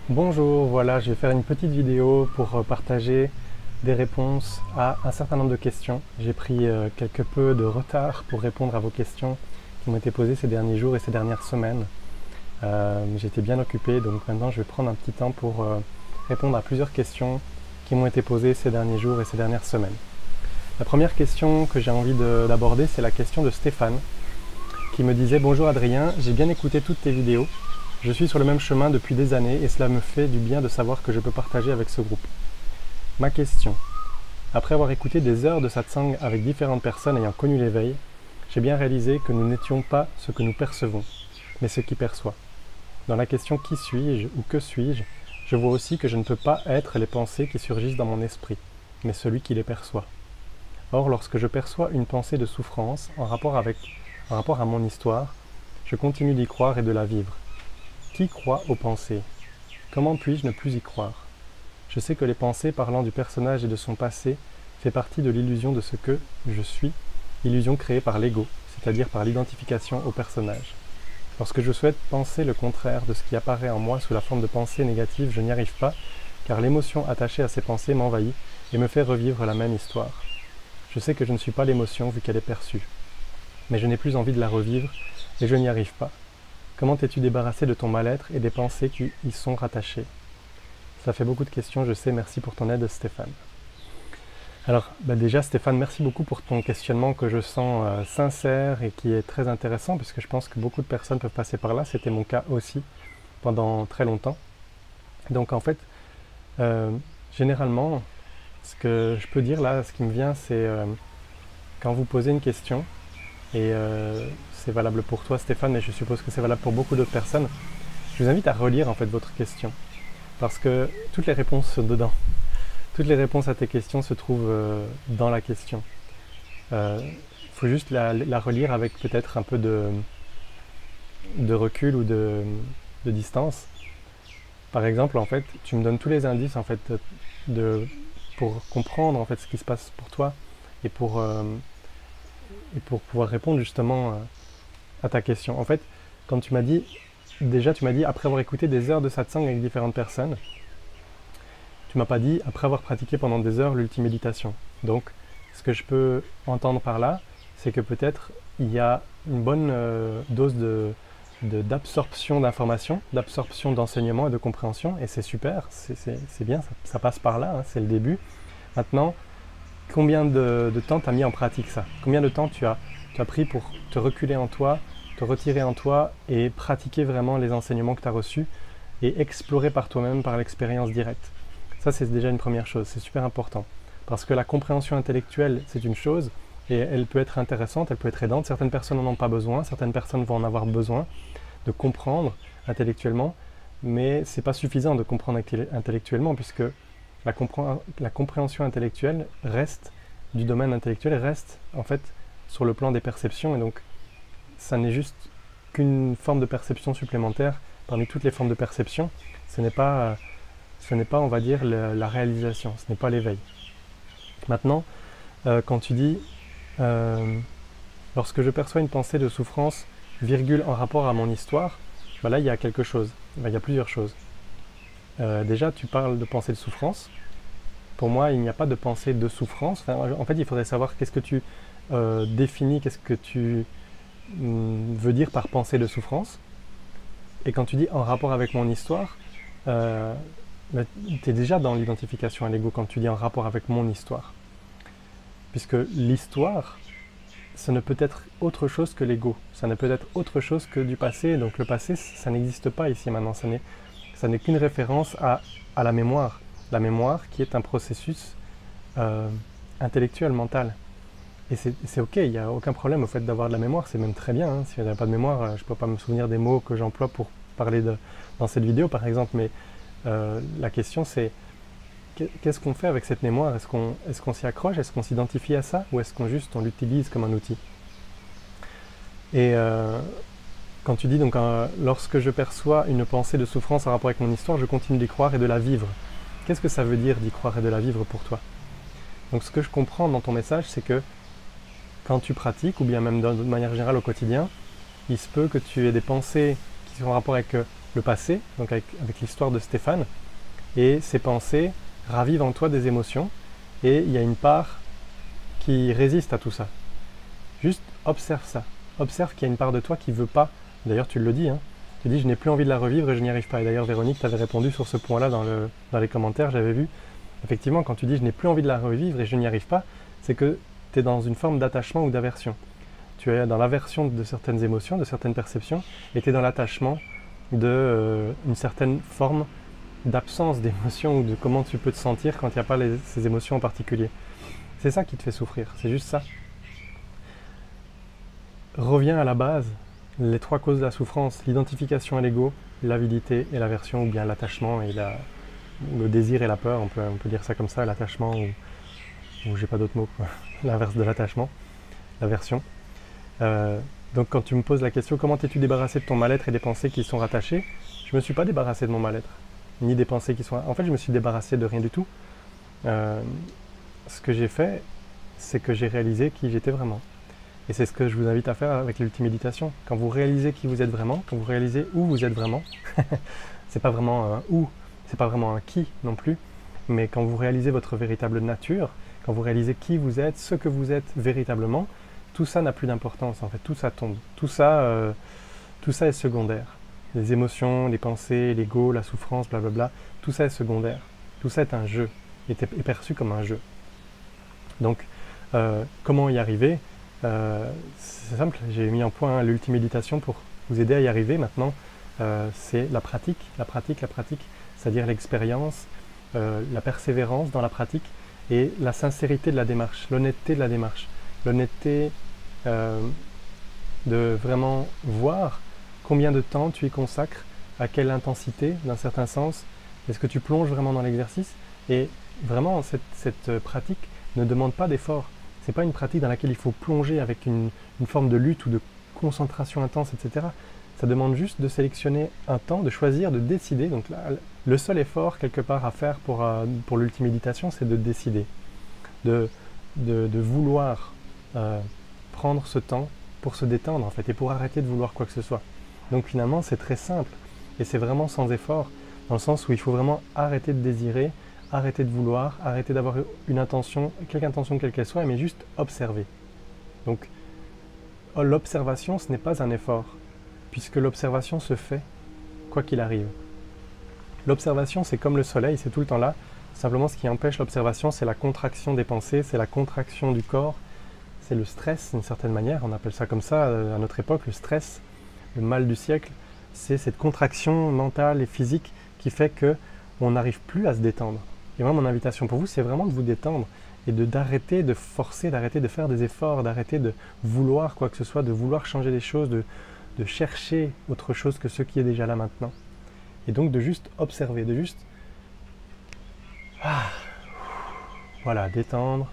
Bonjour, voilà, je vais faire une petite vidéo pour partager des réponses à un certain nombre de questions. J'ai pris quelque peu de retard pour répondre à vos questions qui m'ont été posées ces derniers jours et ces dernières semaines. J'étais bien occupé, donc maintenant je vais prendre un petit temps pour répondre à plusieurs questions qui m'ont été posées ces derniers jours et ces dernières semaines. La première question que j'ai envie d'aborder, c'est la question de Stéphane, qui me disait « Bonjour Adrien, j'ai bien écouté toutes tes vidéos. Je suis sur le même chemin depuis des années et cela me fait du bien de savoir que je peux partager avec ce groupe. Ma question. Après avoir écouté des heures de satsang avec différentes personnes ayant connu l'éveil, j'ai bien réalisé que nous n'étions pas ce que nous percevons, mais ce qui perçoit. Dans la question qui suis-je ou que suis-je, je vois aussi que je ne peux pas être les pensées qui surgissent dans mon esprit, mais celui qui les perçoit. Or, lorsque je perçois une pensée de souffrance en rapport à mon histoire, je continue d'y croire et de la vivre. Qui croit aux pensées? Comment puis-je ne plus y croire? Je sais que les pensées parlant du personnage et de son passé fait partie de l'illusion de ce que je suis, illusion créée par l'ego, c'est-à-dire par l'identification au personnage. Lorsque je souhaite penser le contraire de ce qui apparaît en moi sous la forme de pensées négatives, je n'y arrive pas, car l'émotion attachée à ces pensées m'envahit et me fait revivre la même histoire. Je sais que je ne suis pas l'émotion vu qu'elle est perçue. Mais je n'ai plus envie de la revivre et je n'y arrive pas. Comment t'es-tu débarrassé de ton mal-être et des pensées qui y sont rattachées? Ça fait beaucoup de questions, je sais, merci pour ton aide Stéphane. Alors déjà Stéphane, merci beaucoup pour ton questionnement que je sens sincère et qui est très intéressant puisque je pense que beaucoup de personnes peuvent passer par là, c'était mon cas aussi pendant très longtemps. Donc en fait, généralement, ce que je peux dire là, ce qui me vient, c'est quand vous posez une question, et c'est valable pour toi Stéphane, mais je suppose que c'est valable pour beaucoup d'autres personnes, je vous invite à relire en fait votre question, parce que toutes les réponses sont dedans. Toutes les réponses à tes questions se trouvent dans la question. Faut juste la relire avec peut-être un peu de recul ou de distance. Par exemple, en fait, tu me donnes tous les indices en fait pour comprendre en fait ce qui se passe pour toi et pour pouvoir répondre justement à ta question. En fait, quand tu m'as dit, déjà tu m'as dit après avoir écouté des heures de satsang avec différentes personnes, tu m'as pas dit après avoir pratiqué pendant des heures l'ultime méditation. Donc, ce que je peux entendre par là, c'est que peut-être il y a une bonne dose d'absorption d'informations, d'absorption d'enseignement et de compréhension, et c'est super, c'est bien, ça passe par là, hein, c'est le début. Maintenant, combien de temps tu as mis en pratique ça? Combien de temps tu as pris pour te reculer en toi, te retirer en toi et pratiquer vraiment les enseignements que tu as reçus et explorer par toi-même, par l'expérience directe? Ça, c'est déjà une première chose, c'est super important. Parce que la compréhension intellectuelle, c'est une chose, et elle peut être intéressante, elle peut être aidante. Certaines personnes n'en ont pas besoin, certaines personnes vont en avoir besoin de comprendre intellectuellement, mais c'est pas suffisant de comprendre intellectuellement, puisque la compréhension intellectuelle reste, du domaine intellectuel, reste en fait sur le plan des perceptions, et donc ça n'est juste qu'une forme de perception supplémentaire parmi toutes les formes de perception. Ce n'est pas, on va dire, la réalisation, ce n'est pas l'éveil. Maintenant, quand tu dis lorsque je perçois une pensée de souffrance, virgule en rapport à mon histoire, ben là il y a quelque chose, ben, il y a plusieurs choses. Déjà, tu parles de pensée de souffrance. Pour moi, il n'y a pas de pensée de souffrance. Enfin, en fait, il faudrait savoir qu'est-ce que tu définis, qu'est-ce que tu veux dire par pensée de souffrance. Et quand tu dis en rapport avec mon histoire, tu es déjà dans l'identification à l'ego quand tu dis en rapport avec mon histoire. Puisque l'histoire, ça ne peut être autre chose que l'ego. Ça ne peut être autre chose que du passé. Donc le passé, ça n'existe pas ici maintenant. Ça n'est qu'une référence à la mémoire. La mémoire qui est un processus intellectuel, mental. Et c'est ok, il n'y a aucun problème au fait d'avoir de la mémoire, c'est même très bien. Hein. Si je n'avais pas de mémoire, je ne peux pas me souvenir des mots que j'emploie pour parler dans cette vidéo par exemple. Mais la question c'est, qu'est-ce qu'on fait avec cette mémoire? Est-ce qu'on s'y accroche? Est-ce qu'on s'identifie à ça? Ou est-ce qu'on l'utilise comme un outil? Et quand tu dis donc lorsque je perçois une pensée de souffrance en rapport avec mon histoire, je continue d'y croire et de la vivre. Qu'est-ce que ça veut dire d'y croire et de la vivre pour toi? Donc ce que je comprends dans ton message, c'est que quand tu pratiques, ou bien même de manière générale au quotidien, il se peut que tu aies des pensées qui sont en rapport avec le passé, donc avec l'histoire de Stéphane, et ces pensées ravivent en toi des émotions, et il y a une part qui résiste à tout ça. Juste observe ça. Observe qu'il y a une part de toi qui ne veut pas. D'ailleurs, tu le dis, hein. Tu dis, je n'ai plus envie de la revivre et je n'y arrive pas. Et d'ailleurs, Véronique, tu avais répondu sur ce point-là dans les commentaires, j'avais vu. Effectivement, quand tu dis, je n'ai plus envie de la revivre et je n'y arrive pas, c'est que tu es dans une forme d'attachement ou d'aversion. Tu es dans l'aversion de certaines émotions, de certaines perceptions, et tu es dans l'attachement d'une certaine forme d'absence d'émotion ou de comment tu peux te sentir quand il n'y a pas ces émotions en particulier. C'est ça qui te fait souffrir, c'est juste ça. Reviens à la base, les trois causes de la souffrance, l'identification à l'ego, l'avidité et l'aversion, ou bien l'attachement et le désir et la peur, on peut dire ça comme ça, l'attachement ou j'ai pas d'autres mots, l'inverse de l'attachement, l'aversion. Donc quand tu me poses la question, comment t'es-tu débarrassé de ton mal-être et des pensées qui y sont rattachées, je me suis pas débarrassé de mon mal-être, ni des pensées qui sont... En fait, je me suis débarrassé de rien du tout. Ce que j'ai fait, c'est que j'ai réalisé qui j'étais vraiment. Et c'est ce que je vous invite à faire avec l'ultiméditation. Quand vous réalisez qui vous êtes vraiment, quand vous réalisez où vous êtes vraiment, c'est pas vraiment un où, c'est pas vraiment un qui non plus, mais quand vous réalisez votre véritable nature, quand vous réalisez qui vous êtes, ce que vous êtes véritablement, tout ça n'a plus d'importance en fait, tout ça tombe. Tout ça est secondaire. Les émotions, les pensées, l'ego, la souffrance, blablabla, tout ça est secondaire. Tout ça est un jeu, est perçu comme un jeu. Donc, comment y arriver ? C'est simple, j'ai mis en point l'ultiméditation pour vous aider à y arriver. Maintenant, c'est la pratique, c'est-à-dire l'expérience, la persévérance dans la pratique et la sincérité de la démarche, l'honnêteté de la démarche, l'honnêteté de vraiment voir combien de temps tu y consacres, à quelle intensité, d'un certain sens, est-ce que tu plonges vraiment dans l'exercice. Et vraiment, cette pratique ne demande pas d'effort. Ce n'est pas une pratique dans laquelle il faut plonger avec une forme de lutte ou de concentration intense, etc. Ça demande juste de sélectionner un temps, de choisir, de décider. Donc là, le seul effort quelque part à faire pour l'ultiméditation, c'est de décider, de vouloir prendre ce temps pour se détendre en fait et pour arrêter de vouloir quoi que ce soit. Donc finalement, c'est très simple et c'est vraiment sans effort, dans le sens où il faut vraiment arrêter de désirer, arrêter de vouloir, arrêter d'avoir une intention, quelque intention quelle qu'elle soit, mais juste observer. Donc l'observation, ce n'est pas un effort, puisque l'observation se fait quoi qu'il arrive. L'observation, c'est comme le soleil, c'est tout le temps là. Simplement, ce qui empêche l'observation, c'est la contraction des pensées, c'est la contraction du corps, c'est le stress d'une certaine manière, on appelle ça comme ça à notre époque, le stress, le mal du siècle, c'est cette contraction mentale et physique qui fait qu'on n'arrive plus à se détendre. Et moi, mon invitation pour vous, c'est vraiment de vous détendre et d'arrêter de forcer, d'arrêter de faire des efforts, d'arrêter de vouloir quoi que ce soit, de vouloir changer les choses, de chercher autre chose que ce qui est déjà là maintenant. Et donc de juste observer, de juste voilà, détendre,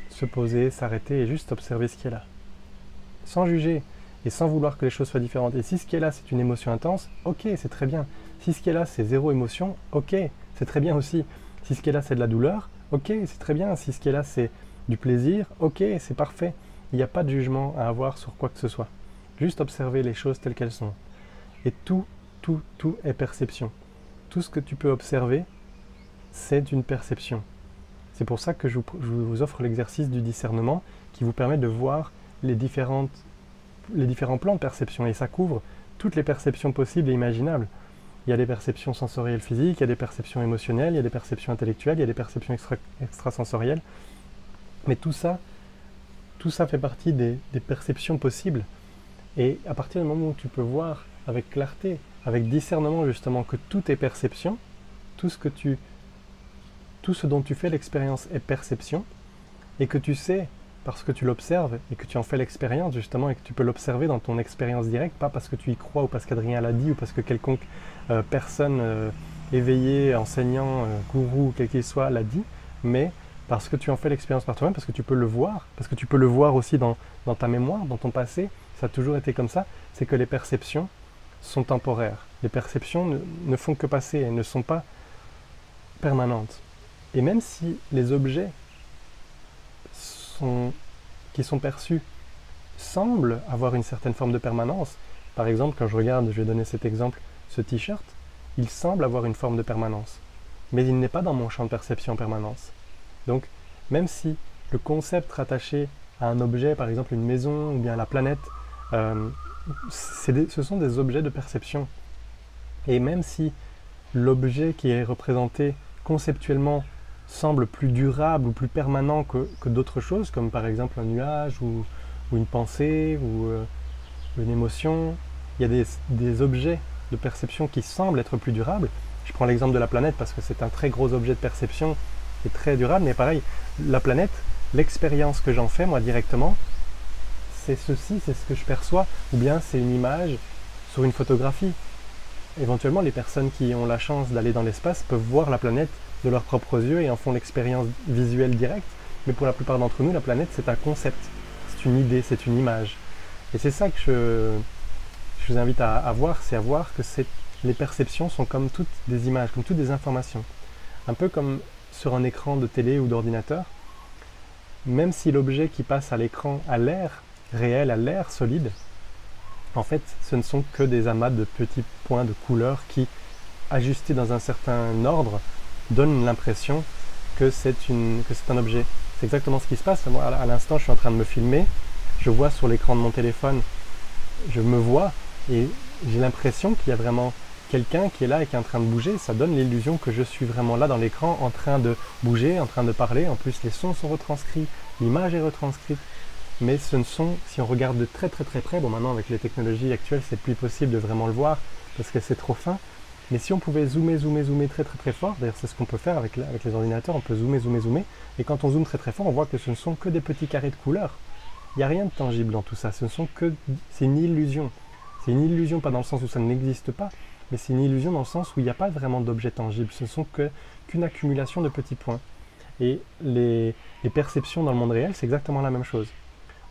se poser, s'arrêter et juste observer ce qui est là. Sans juger et sans vouloir que les choses soient différentes. Et si ce qui est là, c'est une émotion intense, ok, c'est très bien. Si ce qui est là, c'est zéro émotion, ok, c'est très bien aussi. Si ce qui est là, c'est de la douleur, ok, c'est très bien. Si ce qui est là, c'est du plaisir, ok, c'est parfait. Il n'y a pas de jugement à avoir sur quoi que ce soit. Juste observer les choses telles qu'elles sont. Et tout est perception. Tout ce que tu peux observer, c'est une perception. C'est pour ça que je vous offre l'exercice du discernement qui vous permet de voir les différents plans de perception. Et ça couvre toutes les perceptions possibles et imaginables. Il y a des perceptions sensorielles physiques, il y a des perceptions émotionnelles, il y a des perceptions intellectuelles, il y a des perceptions extrasensorielles. Mais tout ça fait partie des perceptions possibles. Et à partir du moment où tu peux voir avec clarté, avec discernement justement, que tout est perception, tout ce dont tu fais l'expérience est perception, et que tu sais, parce que tu l'observes, et que tu en fais l'expérience justement, et que tu peux l'observer dans ton expérience directe, pas parce que tu y crois, ou parce qu'Adrien l'a dit, ou parce que quelconque personne éveillée, enseignant, gourou, quel qu'il soit, l'a dit, mais parce que tu en fais l'expérience par toi-même, parce que tu peux le voir, parce que tu peux le voir aussi dans ta mémoire, dans ton passé, ça a toujours été comme ça, c'est que les perceptions sont temporaires. Les perceptions ne font que passer, elles ne sont pas permanentes. Et même si les objets qui sont perçus semblent avoir une certaine forme de permanence, par exemple, quand je regarde, je vais donner cet exemple ce t-shirt, il semble avoir une forme de permanence, mais il n'est pas dans mon champ de perception en permanence. Donc, même si le concept rattaché à un objet, par exemple une maison ou bien la planète, ce sont des objets de perception. Et même si l'objet qui est représenté conceptuellement semble plus durable ou plus permanent que d'autres choses, comme par exemple un nuage ou une pensée ou une émotion, il y a des objets de perception qui semblent être plus durables. Je prends l'exemple de la planète parce que c'est un très gros objet de perception qui est très durable, mais pareil, la planète, l'expérience que j'en fais moi directement, c'est ceci, c'est ce que je perçois, ou bien c'est une image sur une photographie. Éventuellement, les personnes qui ont la chance d'aller dans l'espace peuvent voir la planète de leurs propres yeux et en font l'expérience visuelle directe, mais pour la plupart d'entre nous, la planète c'est un concept, c'est une idée, c'est une image. Et c'est ça que je vous invite à voir, c'est à voir que les perceptions sont comme toutes des images, comme toutes des informations. Un peu comme sur un écran de télé ou d'ordinateur, même si l'objet qui passe à l'écran a l'air réel, a l'air solide, en fait, ce ne sont que des amas de petits points de couleurs qui, ajustés dans un certain ordre, donnent l'impression que c'est un objet. C'est exactement ce qui se passe. Moi, à l'instant, je suis en train de me filmer, je vois sur l'écran de mon téléphone, je me vois et j'ai l'impression qu'il y a vraiment quelqu'un qui est là et qui est en train de bouger. Ça donne l'illusion que je suis vraiment là dans l'écran, en train de bouger, en train de parler. En plus, les sons sont retranscrits, l'image est retranscrite. Mais ce ne sont, si on regarde de très très très près, bon maintenant avec les technologies actuelles c'est plus possible de vraiment le voir parce que c'est trop fin, mais si on pouvait zoomer très très très fort, d'ailleurs c'est ce qu'on peut faire avec les ordinateurs, on peut zoomer, et quand on zoome très très fort on voit que ce ne sont que des petits carrés de couleurs. Il n'y a rien de tangible dans tout ça, c'est une illusion. C'est une illusion pas dans le sens où ça n'existe pas, mais c'est une illusion dans le sens où il n'y a pas vraiment d'objet tangible, ce ne sont qu'une accumulation de petits points. Et les perceptions dans le monde réel c'est exactement la même chose.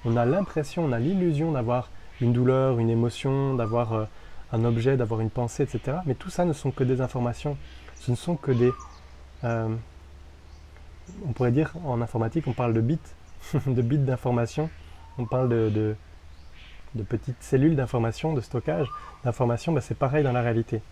On a l'impression, on a l'illusion d'avoir une douleur, une émotion, d'avoir un objet, d'avoir une pensée, etc. Mais tout ça ne sont que des informations. Ce ne sont que des... on pourrait dire, en informatique, on parle de bits, de bits d'information. On parle de petites cellules d'information, de stockage d'information. Ben, c'est pareil dans la réalité.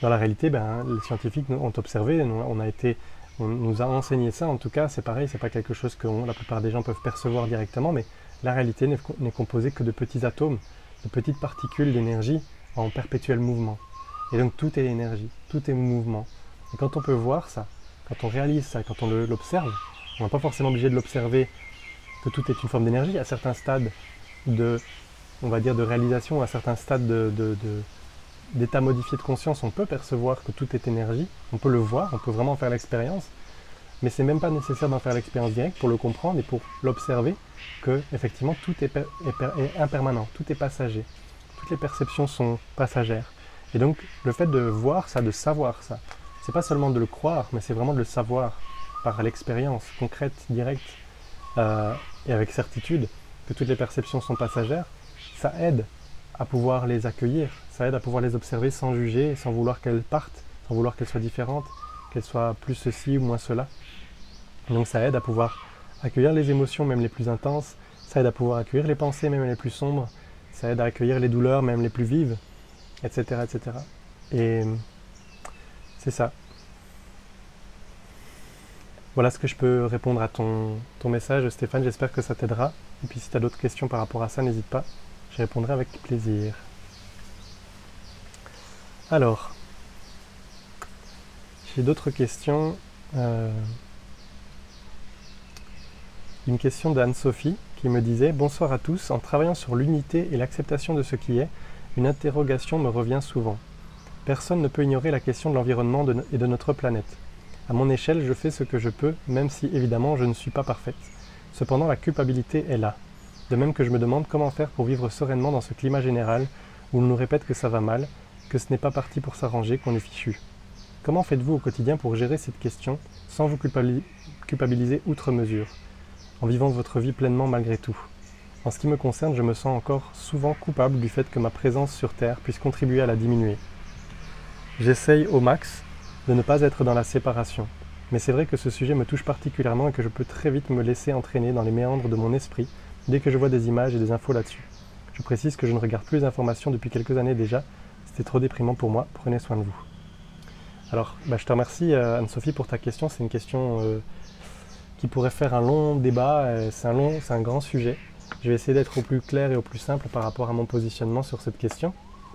Dans la réalité, ben, les scientifiques ont observé, on nous a enseigné ça. En tout cas, c'est pareil, c'est pas quelque chose que la plupart des gens peuvent percevoir directement, mais la réalité n'est composée que de petits atomes, de petites particules d'énergie en perpétuel mouvement. Et donc tout est énergie, tout est mouvement. Et quand on peut voir ça, quand on réalise ça, quand on l'observe, on n'est pas forcément obligé de l'observer que tout est une forme d'énergie. À certains stades on va dire de réalisation, à certains stades d'état modifié de conscience, on peut percevoir que tout est énergie, on peut le voir, on peut vraiment faire l'expérience. Mais c'est même pas nécessaire d'en faire l'expérience directe pour le comprendre et pour l'observer que effectivement tout est impermanent, tout est passager. Toutes les perceptions sont passagères. Et donc le fait de voir ça, de savoir ça, c'est pas seulement de le croire, mais c'est vraiment de le savoir par l'expérience concrète, directe et avec certitude que toutes les perceptions sont passagères. Ça aide à pouvoir les accueillir, ça aide à pouvoir les observer sans juger, sans vouloir qu'elles partent, sans vouloir qu'elles soient différentes, qu'elles soient plus ceci ou moins cela. Donc ça aide à pouvoir accueillir les émotions, même les plus intenses, ça aide à pouvoir accueillir les pensées, même les plus sombres, ça aide à accueillir les douleurs, même les plus vives, etc. etc. Et c'est ça. Voilà ce que je peux répondre à ton message, Stéphane, j'espère que ça t'aidera. Et puis si tu as d'autres questions par rapport à ça, n'hésite pas, j'y répondrai avec plaisir. Alors, j'ai d'autres questions. Une question d'Anne-Sophie qui me disait « Bonsoir à tous, en travaillant sur l'unité et l'acceptation de ce qui est, une interrogation me revient souvent. Personne ne peut ignorer la question de l'environnement et de notre planète. À mon échelle, je fais ce que je peux, même si évidemment je ne suis pas parfaite. Cependant, la culpabilité est là. De même que je me demande comment faire pour vivre sereinement dans ce climat général où on nous répète que ça va mal, que ce n'est pas parti pour s'arranger, qu'on est fichu. Comment faites-vous au quotidien pour gérer cette question sans vous culpabiliser outre mesure, en vivant votre vie pleinement malgré tout? En ce qui me concerne, je me sens encore souvent coupable du fait que ma présence sur Terre puisse contribuer à la diminuer. J'essaye au max de ne pas être dans la séparation, mais c'est vrai que ce sujet me touche particulièrement et que je peux très vite me laisser entraîner dans les méandres de mon esprit dès que je vois des images et des infos là-dessus. Je précise que je ne regarde plus les informations depuis quelques années déjà, c'était trop déprimant pour moi, prenez soin de vous. Alors, je te remercie Anne-Sophie pour ta question, c'est une question qui pourrait faire un long débat, c'est un grand sujet. Je vais essayer d'être au plus clair et au plus simple par rapport à mon positionnement sur cette question.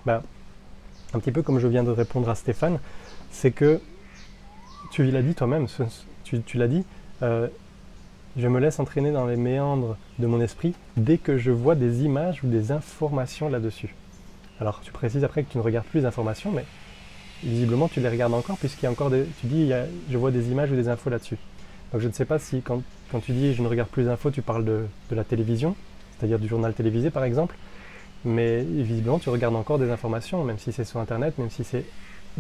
Un petit peu comme je viens de répondre à Stéphane, c'est que tu l'as dit toi-même, tu l'as dit, je me laisse entraîner dans les méandres de mon esprit dès que je vois des images ou des informations là-dessus. Alors tu précises après que tu ne regardes plus les informations, mais visiblement tu les regardes encore puisqu'il y a encore tu dis je vois des images ou des infos là-dessus. Donc je ne sais pas si quand tu dis je ne regarde plus les infos, tu parles de la télévision, c'est-à-dire du journal télévisé par exemple, mais visiblement tu regardes encore des informations, même si c'est sur internet, même si c'est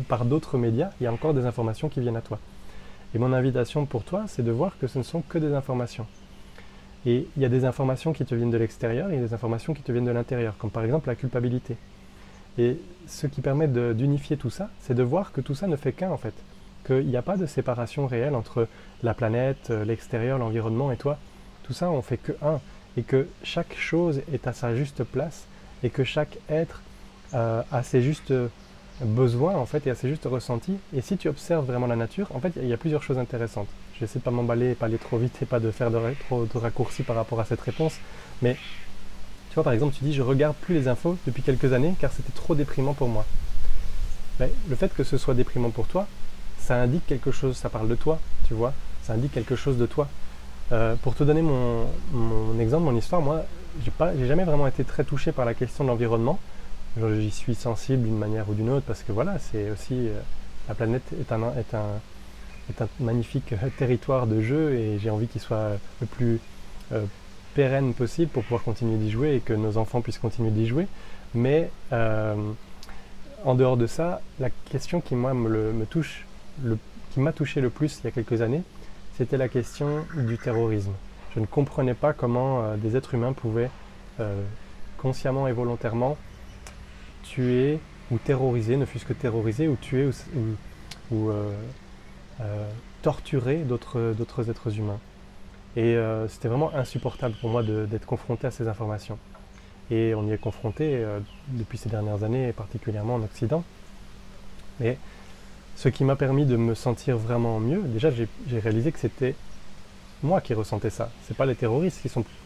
par d'autres médias, il y a encore des informations qui viennent à toi. Et mon invitation pour toi, c'est de voir que ce ne sont que des informations. Et il y a des informations qui te viennent de l'extérieur et des informations qui te viennent de l'intérieur, comme par exemple la culpabilité. Et ce qui permet d'unifier tout ça, c'est de voir que tout ça ne fait qu'un en fait. Qu'il n'y a pas de séparation réelle entre la planète, l'extérieur, l'environnement et toi. Tout ça, on fait que un. Et que chaque chose est à sa juste place et que chaque être a ses justes besoins en fait et à ses justes ressentis. Et si tu observes vraiment la nature, en fait, il y a plusieurs choses intéressantes. Je vais essayer de ne pas m'emballer, pas aller trop vite et pas de faire trop de raccourcis par rapport à cette réponse. Mais tu vois, par exemple, tu dis je regarde plus les infos depuis quelques années car c'était trop déprimant pour moi. Mais le fait que ce soit déprimant pour toi, ça indique quelque chose, ça parle de toi, tu vois, ça indique quelque chose de toi. Pour te donner mon exemple, mon histoire, moi, j'ai jamais vraiment été très touché par la question de l'environnement. J'y suis sensible d'une manière ou d'une autre parce que voilà, c'est aussi la planète est un magnifique territoire de jeu et j'ai envie qu'il soit le plus pérenne possible pour pouvoir continuer d'y jouer et que nos enfants puissent continuer d'y jouer. Mais en dehors de ça, la question qui moi qui m'a touché le plus il y a quelques années, c'était la question du terrorisme. Je ne comprenais pas comment des êtres humains pouvaient consciemment et volontairement tuer ou terroriser, ne fût-ce que terroriser ou tuer ou torturer d'autres êtres humains. Et c'était vraiment insupportable pour moi d'être confronté à ces informations. Et on y est confronté depuis ces dernières années, et particulièrement en Occident. Mais ce qui m'a permis de me sentir vraiment mieux, déjà j'ai réalisé que c'était moi qui ressentais ça. Ce n'est pas les terroristes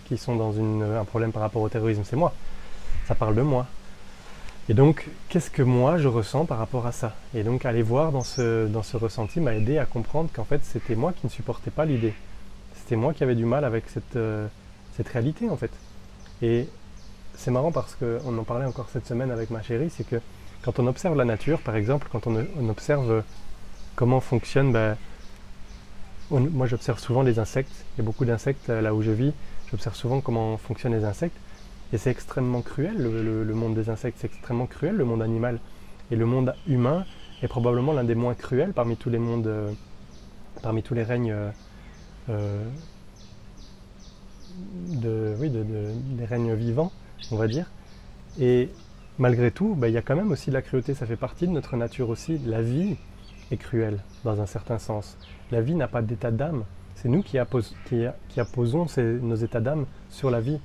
qui sont dans un problème par rapport au terrorisme, c'est moi. Ça parle de moi. Et donc, qu'est-ce que moi je ressens par rapport à ça? Et donc, aller voir dans ce ressenti m'a aidé à comprendre qu'en fait, c'était moi qui ne supportais pas l'idée. C'était moi qui avais du mal avec cette réalité, en fait. Et c'est marrant parce qu'on en parlait encore cette semaine avec ma chérie, c'est que quand on observe la nature, par exemple, quand on observe comment fonctionne, moi j'observe souvent les insectes, il y a beaucoup d'insectes là où je vis, j'observe souvent comment fonctionnent les insectes, et c'est extrêmement cruel, le monde des insectes, c'est extrêmement cruel, le monde animal. Et le monde humain est probablement l'un des moins cruels parmi tous les mondes, parmi tous les règnes, des règnes vivants, on va dire. Et malgré tout, il y a quand même aussi de la cruauté, ça fait partie de notre nature aussi. La vie est cruelle, dans un certain sens. La vie n'a pas d'état d'âme. C'est nous qui apposons nos états d'âme sur la vie.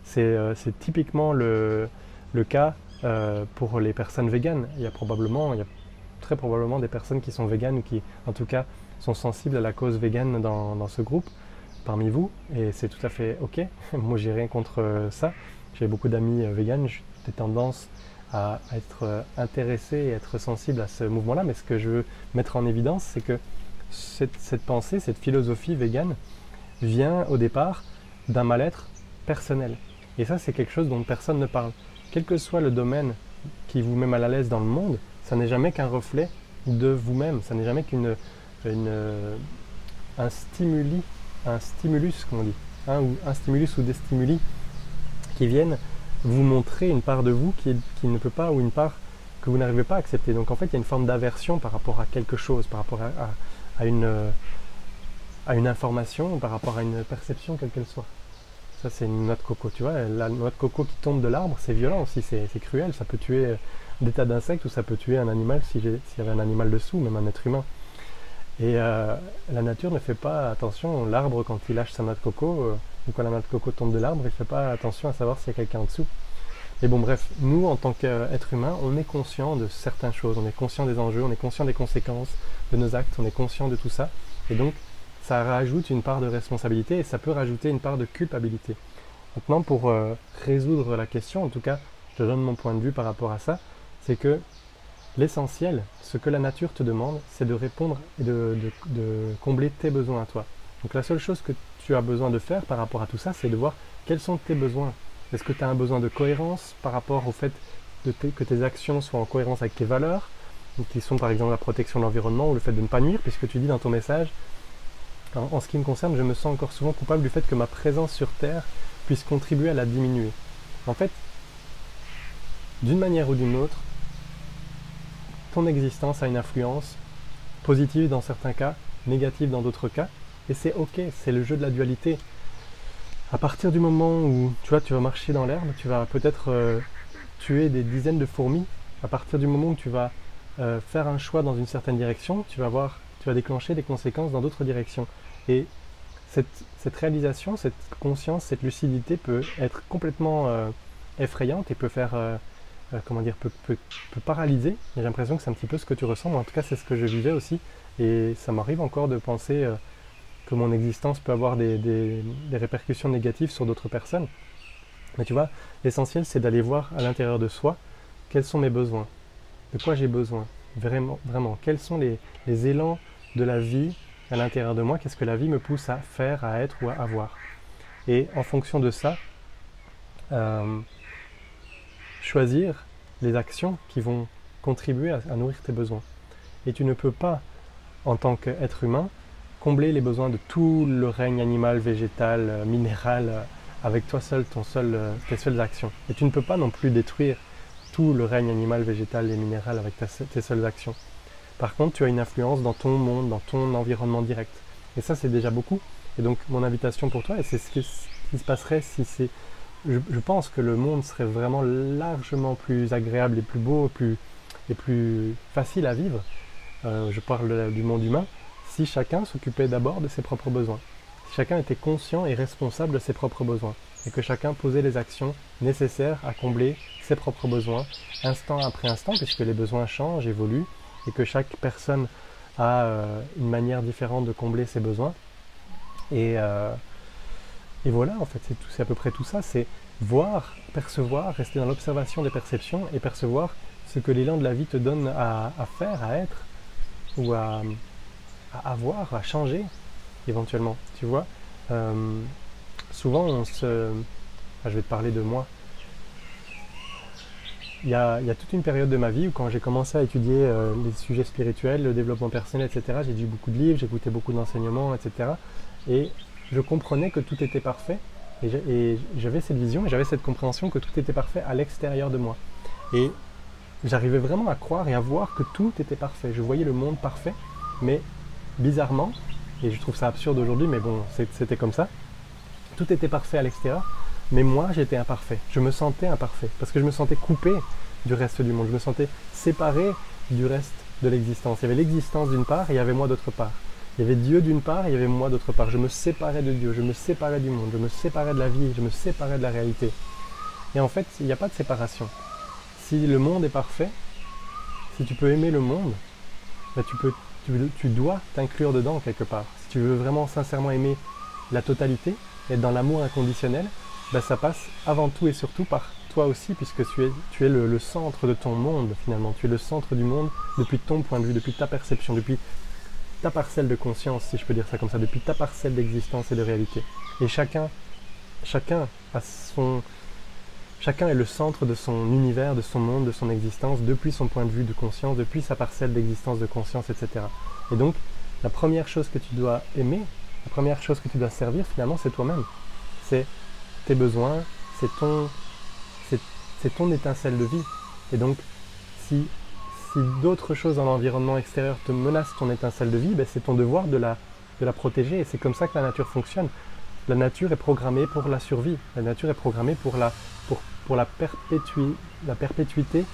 C'est typiquement le cas pour les personnes véganes. Il y a très probablement des personnes qui sont véganes ou qui, en tout cas, sont sensibles à la cause végane dans ce groupe, parmi vous. Et c'est tout à fait OK. Moi, j'ai rien contre ça. J'ai beaucoup d'amis véganes. J'ai des tendances à être intéressé et être sensible à ce mouvement-là. Mais ce que je veux mettre en évidence, c'est que cette pensée, cette philosophie végane vient au départ d'un mal-être personnel. Et ça, c'est quelque chose dont personne ne parle. Quel que soit le domaine qui vous met mal à l'aise dans le monde, ça n'est jamais qu'un reflet de vous-même. Ça n'est jamais un stimulus, comme on dit, ou un stimulus ou des stimuli qui viennent vous montrer une part de vous qui ne peut pas, ou une part que vous n'arrivez pas à accepter. Donc en fait, il y a une forme d'aversion par rapport à quelque chose, par rapport à une information, par rapport à une perception, quelle qu'elle soit. Ça, c'est une noix de coco, tu vois. La noix de coco qui tombe de l'arbre, c'est violent aussi, c'est cruel. Ça peut tuer des tas d'insectes ou ça peut tuer un animal s'il y avait un animal dessous, même un être humain. Et la nature ne fait pas attention. L'arbre, quand il lâche sa noix de coco, ou quand la noix de coco tombe de l'arbre, il ne fait pas attention à savoir s'il y a quelqu'un en dessous. Et bon bref, nous en tant qu'être humain, on est conscient de certaines choses, on est conscient des enjeux, on est conscient des conséquences de nos actes, on est conscient de tout ça. Et donc ça rajoute une part de responsabilité et ça peut rajouter une part de culpabilité. Maintenant pour résoudre la question, en tout cas je donne mon point de vue par rapport à ça, c'est que l'essentiel, ce que la nature te demande, c'est de répondre et de combler tes besoins à toi. Donc la seule chose que tu as besoin de faire par rapport à tout ça, c'est de voir quels sont tes besoins. Est-ce que tu as un besoin de cohérence par rapport au fait que tes actions soient en cohérence avec tes valeurs, qui sont par exemple la protection de l'environnement ou le fait de ne pas nuire, puisque tu dis dans ton message, en ce qui me concerne, je me sens encore souvent coupable du fait que ma présence sur Terre puisse contribuer à la diminuer. En fait, d'une manière ou d'une autre, ton existence a une influence positive dans certains cas, négative dans d'autres cas, et c'est ok, c'est le jeu de la dualité. À partir du moment où tu vas marcher dans l'herbe, tu vas peut-être tuer des dizaines de fourmis. À partir du moment où tu vas faire un choix dans une certaine direction, tu vas déclencher des conséquences dans d'autres directions. Et cette réalisation, cette conscience, cette lucidité peut être complètement effrayante et peut faire, peut paralyser. J'ai l'impression que c'est un petit peu ce que tu ressens, mais en tout cas c'est ce que je vivais aussi. Et ça m'arrive encore de penser que mon existence peut avoir des répercussions négatives sur d'autres personnes. Mais tu vois, l'essentiel c'est d'aller voir à l'intérieur de soi quels sont mes besoins, de quoi j'ai besoin, vraiment, quels sont les élans de la vie à l'intérieur de moi, qu'est-ce que la vie me pousse à faire, à être ou à avoir. Et en fonction de ça, choisir les actions qui vont contribuer à nourrir tes besoins. Et tu ne peux pas, en tant qu'être humain, combler les besoins de tout le règne animal, végétal, minéral, avec toi seul, tes seules actions. Et tu ne peux pas non plus détruire tout le règne animal, végétal et minéral avec tes seules actions. Par contre, tu as une influence dans ton monde, dans ton environnement direct. Et ça, c'est déjà beaucoup. Et donc, mon invitation pour toi, et c'est ce qui se passerait si c'est... Je pense que le monde serait vraiment largement plus agréable et plus beau et plus facile à vivre. Je parle du monde humain. Si chacun s'occupait d'abord de ses propres besoins, si chacun était conscient et responsable de ses propres besoins, et que chacun posait les actions nécessaires à combler ses propres besoins, instant après instant, puisque les besoins changent, évoluent, et que chaque personne a une manière différente de combler ses besoins. Et voilà, en fait, c'est à peu près tout ça, c'est voir, percevoir, rester dans l'observation des perceptions, et percevoir ce que l'élan de la vie te donne à faire, à être, ou à avoir, à changer éventuellement, tu vois. Souvent je vais te parler de moi. Il y a toute une période de ma vie où quand j'ai commencé à étudier les sujets spirituels, le développement personnel, etc., j'ai lu beaucoup de livres, j'écoutais beaucoup d'enseignements, etc. Et je comprenais que tout était parfait et j'avais cette vision et j'avais cette compréhension que tout était parfait à l'extérieur de moi. Et j'arrivais vraiment à croire et à voir que tout était parfait. Je voyais le monde parfait, mais bizarrement, et je trouve ça absurde aujourd'hui, mais bon, c'était comme ça, tout était parfait à l'extérieur, mais moi j'étais imparfait, je me sentais imparfait, parce que je me sentais coupé du reste du monde, je me sentais séparé du reste de l'existence. Il y avait l'existence d'une part et il y avait moi d'autre part. Il y avait Dieu d'une part et il y avait moi d'autre part. Je me séparais de Dieu, je me séparais du monde, je me séparais de la vie, je me séparais de la réalité. Et en fait, il n'y a pas de séparation. Si le monde est parfait, si tu peux aimer le monde, ben tu dois t'inclure dedans quelque part. Si tu veux vraiment sincèrement aimer la totalité, être dans l'amour inconditionnel, ben ça passe avant tout et surtout par toi aussi, puisque tu es le centre de ton monde finalement. Tu es le centre du monde depuis ton point de vue, depuis ta perception, depuis ta parcelle de conscience, si je peux dire ça comme ça, depuis ta parcelle d'existence et de réalité. Et chacun est le centre de son univers, de son monde, de son existence, depuis son point de vue de conscience, depuis sa parcelle d'existence, de conscience, etc. Et donc, la première chose que tu dois aimer, la première chose que tu dois servir, finalement, c'est toi-même. C'est tes besoins, c'est ton étincelle de vie. Et donc, si d'autres choses dans l'environnement extérieur te menacent ton étincelle de vie, ben c'est ton devoir de la protéger. Et c'est comme ça que la nature fonctionne. La nature est programmée pour la survie. La nature est programmée pour la perpétuité,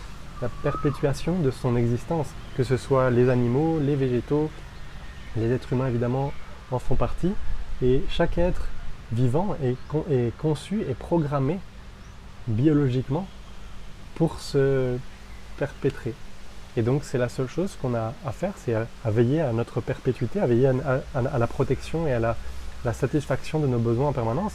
la perpétuation de son existence. Que ce soit les animaux, les végétaux, les êtres humains évidemment en font partie. Et chaque être vivant est conçu et programmé biologiquement pour se perpétrer. Et donc c'est la seule chose qu'on a à faire, c'est à veiller à notre perpétuité, à veiller à la protection et à la satisfaction de nos besoins en permanence.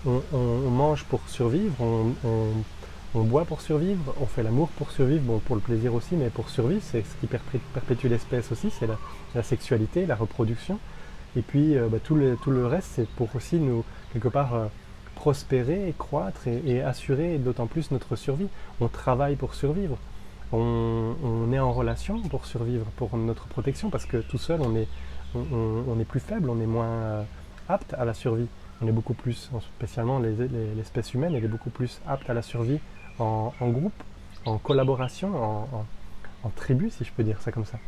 On mange pour survivre, on boit pour survivre, on fait l'amour pour survivre, bon pour le plaisir aussi, mais pour survivre, c'est ce qui perpétue l'espèce aussi, c'est la sexualité, la reproduction. Et puis tout le reste, c'est pour aussi nous, quelque part, prospérer, croître et assurer d'autant plus notre survie. On travaille pour survivre, on est en relation pour survivre, pour notre protection, parce que tout seul, on est plus faible, on est moins apte à la survie. On est beaucoup plus, spécialement l'espèce humaine, elle est beaucoup plus apte à la survie en groupe, en collaboration, en tribu, si je peux dire ça comme ça.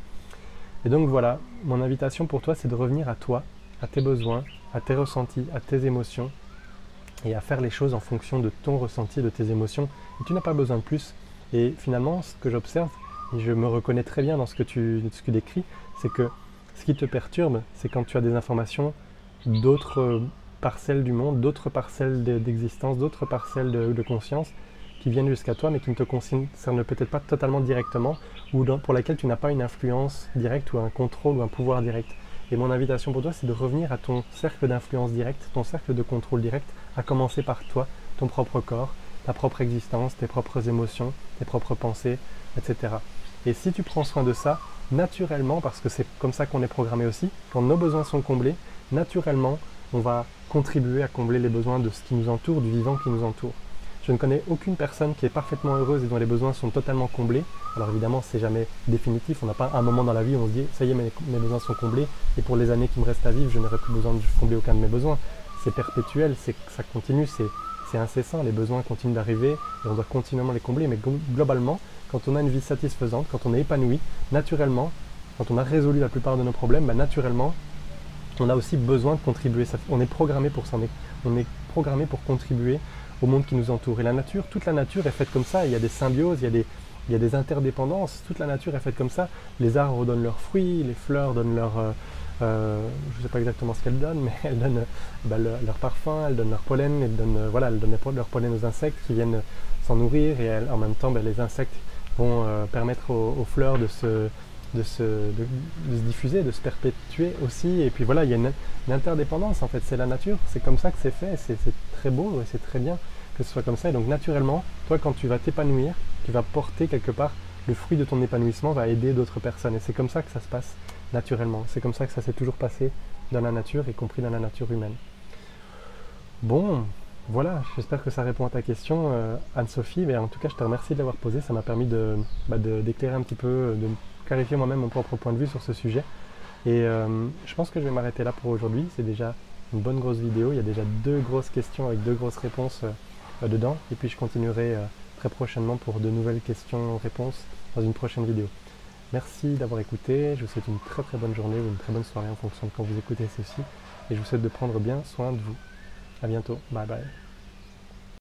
Et donc voilà, mon invitation pour toi, c'est de revenir à toi, à tes besoins, à tes ressentis, à tes émotions, et à faire les choses en fonction de ton ressenti, de tes émotions. Et tu n'as pas besoin de plus. Et finalement, ce que j'observe, et je me reconnais très bien dans ce que tu décris, c'est que ce qui te perturbe, c'est quand tu as des informations d'autres parcelles du monde, d'autres parcelles d'existence, d'autres parcelles de conscience qui viennent jusqu'à toi, mais qui ne te concernent peut-être pas totalement directement, ou pour laquelle tu n'as pas une influence directe, ou un contrôle, ou un pouvoir direct. Et mon invitation pour toi, c'est de revenir à ton cercle d'influence directe, ton cercle de contrôle direct, à commencer par toi, ton propre corps, ta propre existence, tes propres émotions, tes propres pensées, etc. Et si tu prends soin de ça, naturellement, parce que c'est comme ça qu'on est programmé aussi, quand nos besoins sont comblés, naturellement, on va contribuer à combler les besoins de ce qui nous entoure, du vivant qui nous entoure. Je ne connais aucune personne qui est parfaitement heureuse et dont les besoins sont totalement comblés. Alors évidemment, c'est jamais définitif. On n'a pas un moment dans la vie où on se dit « ça y est, mes besoins sont comblés et pour les années qui me restent à vivre, je n'aurai plus besoin de combler aucun de mes besoins ». C'est perpétuel, ça continue, c'est incessant. Les besoins continuent d'arriver et on doit continuellement les combler. Mais globalement, quand on a une vie satisfaisante, quand on est épanoui, naturellement, quand on a résolu la plupart de nos problèmes, naturellement, on a aussi besoin de contribuer. On est programmé pour ça. On est programmé pour contribuer au monde qui nous entoure. Et la nature, toute la nature est faite comme ça. Il y a des symbioses, il y a des interdépendances. Toute la nature est faite comme ça. Les arbres donnent leurs fruits, les fleurs donnent je ne sais pas exactement ce qu'elles donnent, mais elles donnent leur parfum, elles donnent leur pollen, elles donnent leur pollen aux insectes qui viennent s'en nourrir. Et en même temps, les insectes vont permettre aux fleurs de se diffuser, de se perpétuer aussi. Et puis voilà, il y a une interdépendance en fait, c'est la nature, c'est comme ça que c'est fait, c'est très beau et c'est très bien que ce soit comme ça. Et donc naturellement, toi quand tu vas t'épanouir, tu vas porter quelque part le fruit de ton épanouissement, va aider d'autres personnes. Et c'est comme ça que ça se passe naturellement, c'est comme ça que ça s'est toujours passé dans la nature, y compris dans la nature humaine. Bon, voilà, j'espère que ça répond à ta question, Anne-Sophie. Mais en tout cas, je te remercie de l'avoir posée, ça m'a permis d'éclairer un petit peu, de clarifier moi-même mon propre point de vue sur ce sujet. Et je pense que je vais m'arrêter là pour aujourd'hui. C'est déjà une bonne grosse vidéo. Il y a déjà 2 grosses questions avec 2 grosses réponses dedans. Et puis je continuerai très prochainement pour de nouvelles questions-réponses dans une prochaine vidéo. Merci d'avoir écouté. Je vous souhaite une très très bonne journée ou une très bonne soirée en fonction de quand vous écoutez ceci. Et je vous souhaite de prendre bien soin de vous. À bientôt. Bye bye.